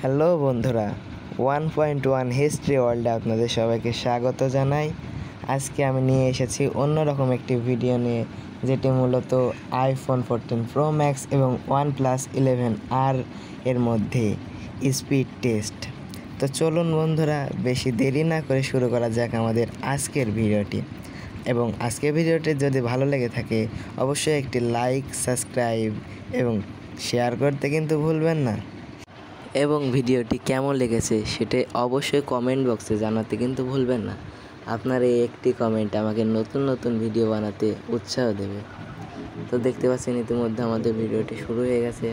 Hello বন্ধুরা, 1.1 history ওয়ার্ল্ডে আপনাদের সবাইকে স্বাগত জানাই। আজকে আমি নিয়ে এসেছি অন্যরকম একটি ভিডিও নিয়ে, যেটি মূলত আইফোন 14 প্রো ম্যাক্স এবং OnePlus 11R এর মধ্যে স্পিড টেস্ট। তো চলুন বন্ধুরা, বেশি দেরি না করে শুরু করা যাক আমাদের আজকের ভিডিওটি। এবং আজকের ভিডিওটি যদি ভালো লেগে থাকে অবশ্যই একটি লাইক, সাবস্ক্রাইব এবং শেয়ার করতে কিন্তু ভুলবেন না। এবং ভিডিওটি কেমন লেগেছে সেটা অবশ্যই কমেন্ট বক্সে জানাতে কিন্তু ভুলবেন না। আপনার এই একটি কমেন্ট আমাকে নতুন নতুন ভিডিও বানাতে উৎসাহ দেবে। তো দেখতে পাচ্ছেন ইতিমধ্যে আমাদের ভিডিওটি শুরু হয়ে গেছে।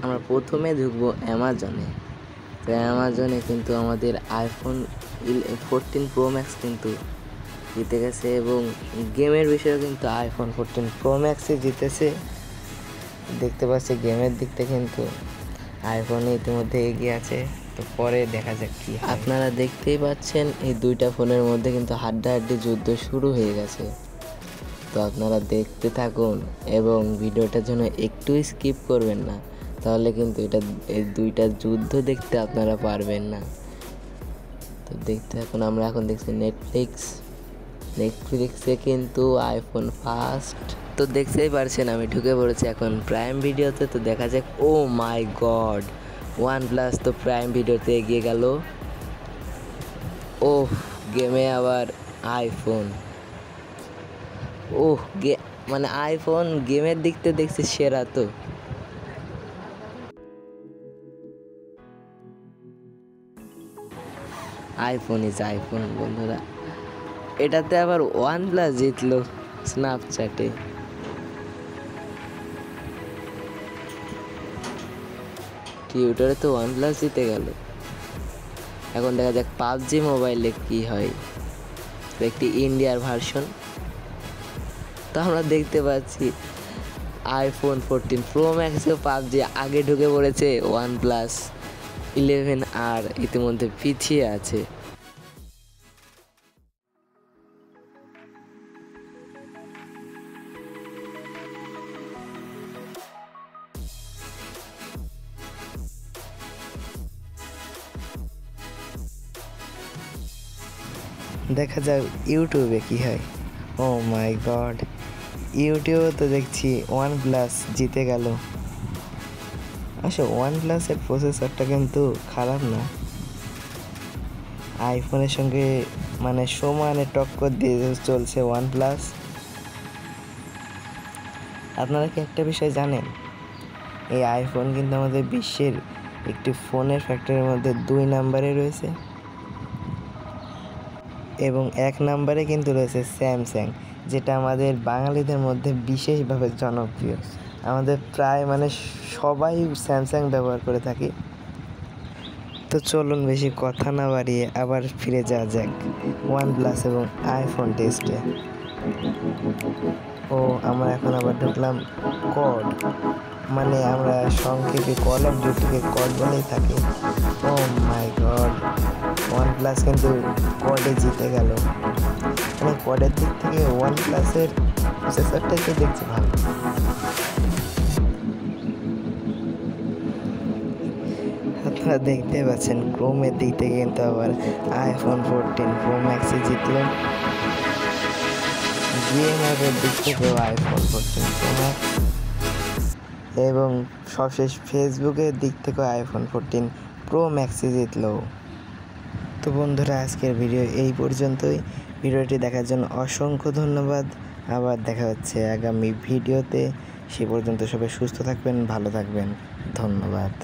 আমরা প্রথমে ঢুকবো অ্যামাজনে। তো অ্যামাজনে কিন্তু আমাদের আইফোন 14 প্রো ম্যাক্স কিন্তু জিতে গেছে এবং গেমের বিষয়ে কিন্তু আইফোন 14 প্রো ম্যাক্সই জিতেছে। দেখতে পাচ্ছি গেমের দিক থেকে কিন্তু আইফোনে ইতিমধ্যে এগিয়ে আছে। তো পরে দেখা যাক কি। আপনারা দেখতেই পাচ্ছেন এই দুইটা ফোনের মধ্যে কিন্তু হাড্ডাহাড্ডি যুদ্ধ শুরু হয়ে গেছে। তো আপনারা দেখতে থাকুন এবং ভিডিওটার জন্য একটু স্কিপ করবেন না, তাহলে কিন্তু এই দুইটা যুদ্ধ দেখতে আপনারা পারবেন না। তো দেখতে থাকুন। আমরা এখন দেখছি নেটফ্লিক্সে কিন্তু আইফোন ফার্স্ট। তো দেখতেই পারছেন আমি ঢুকে পড়েছি এখন প্রাইম ভিডিওতে। তো দেখা যাক। ও মাই গড, OnePlus তো প্রাইম ভিডিওতে এগিয়ে গেল। ওহ, গেমে আবার আইফোন। ওহ, মানে আইফোন গেমের দিক থেকে দেখছি সেরা। তো আইফোন ইজ আইফোন বন্ধুরা। এটাতে আবার OnePlus জিতলো স্ন্যাপচ্যাটে। টুইটারে তো OnePlus জিতে গেল। এখন দেখা যাক পাবজি মোবাইলে কি হয়। তো একটি ইন্ডিয়ার ভার্সন। তো আমরা দেখতে পাচ্ছি আইফোন 14 প্রো ম্যাক্সেও পাবজি আগে ঢুকে পড়েছে। OnePlus 11R ইতিমধ্যে পিছিয়ে আছে। দেখা যাক ইউটিউবে কি হয়। ও মাই গড, ইউটিউবে তো দেখছি OnePlus জিতে গেল। আসলে OnePlus-এর প্রসেসরটা কিন্তু খারাপ না, আইফোনের সঙ্গে মানে সমানে টক্কর দিয়ে চলছে OnePlus। আপনারা কি একটা বিষয় জানেন, এই আইফোন কিন্তু আমাদের বিশ্বের একটি ফোনের ফ্যাক্টরির মধ্যে 2 নম্বরে রয়েছে এবং 1 নম্বরে কিন্তু রয়েছে স্যামসাং, যেটা আমাদের বাঙালিদের মধ্যে বিশেষভাবে জনপ্রিয়। আমাদের প্রায় মানে সবাই স্যামসাং ব্যবহার করে থাকি। তো চলুন বেশি কথা না বাড়িয়ে আবার ফিরে যাওয়া যাক OnePlus এবং আইফোন টেস্টে। ও আমরা এখন আবার ঢুকলাম কড, মানে আমরা সংক্ষেপে কল অফ ডিউটিকে কড বলেই থাকি। ও মাই গড, OnePlus কিন্তু কডে জিতে গেল। মানে কডের দিক থেকে OnePlus-এর প্রসেসরটাই তো দেখছি ভালো। আপনারা দেখতে পাচ্ছেন ক্রোমের দিক থেকে কিন্তু আবার আইফোন 14 প্রো ম্যাক্সে জিতল। গেমের দিক থেকেও আইফোন 14 প্রো ম্যাক্স এবং সবশেষ ফেসবুকের দিক থেকেও আইফোন 14 প্রো ম্যাক্সে জিতল। তো বন্ধুরা, আজকের ভিডিও এই পর্যন্তই। ভিডিওটি দেখার জন্য অসংখ্য ধন্যবাদ। আবার দেখা হচ্ছে আগামী ভিডিওতে। সে পর্যন্ত সবাই সুস্থ থাকবেন, ভালো থাকবেন। ধন্যবাদ।